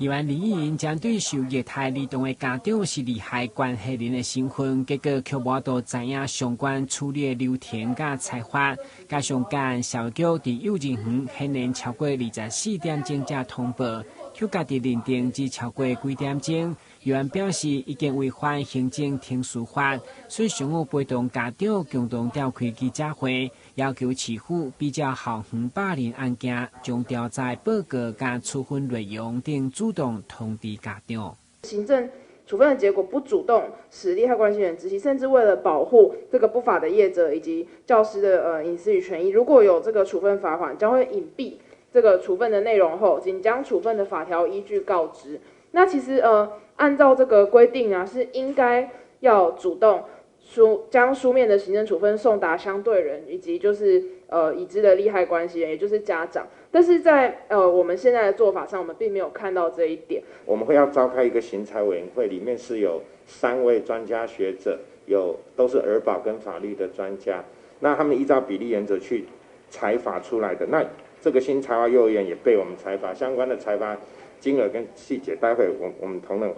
议员李议员将对受虐待儿童的家长是利害关系人的身份，结果却无都知影相关处理的流程甲采法。加上间社会局伫幼稚园显然超过24点钟才通报，却家己认定只超过几点钟。议员表示已经违反行政停诉法，所以上午陪同家长共同召开记者会，要求市府比照校园霸凌案件，将调查报告甲处分内容等主动通知家长。行政处分的结果不主动使利害关系人知悉，甚至为了保护这个不法的业者以及教师的隐私与权益，如果有这个处分罚款，将会隐蔽这个处分的内容后，仅将处分的法条依据告知。那其实按照这个规定啊，是应该要主动将书面的行政处分送达相对人以及就是已知的利害关系人，也就是家长。但是在我们现在的做法上，我们并没有看到这一点。我们会要召开一个刑裁委员会，里面是有3位专家学者，都是儿保跟法律的专家，那他们依照比例原则去裁罚出来的。那这个新裁罚幼儿园也被我们裁罚，相关的裁罚金额跟细节，待会我们同仁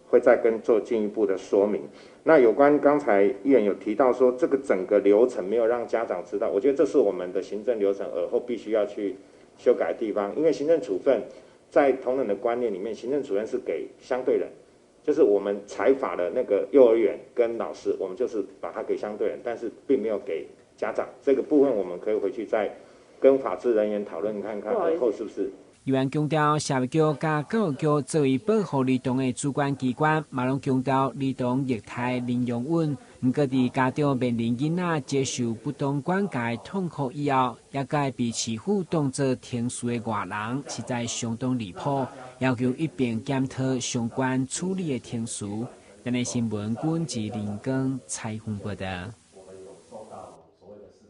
会再做进一步的说明。那有关刚才议员有提到说这个整个流程没有让家长知道，我觉得这是我们的行政流程而后必须要去修改的地方。因为行政处分在同仁的观念里面，行政处分是给相对人，就是我们裁罚的那个幼儿园跟老师，我们就是把它给相对人，但是并没有给家长。这个部分我们可以回去再跟法制人员讨论看看，而后是不是。议员强调，社会局甲教育局作为保护儿童的主管机关，嘛拢强调儿童虐待零容忍。不过，伫家长面临囡仔接受不当管教痛苦以后，也该被市府当作停诉的外人，实在相当离谱。要求一并检讨相关处理的停诉。今日新闻，阮自林光采访报道。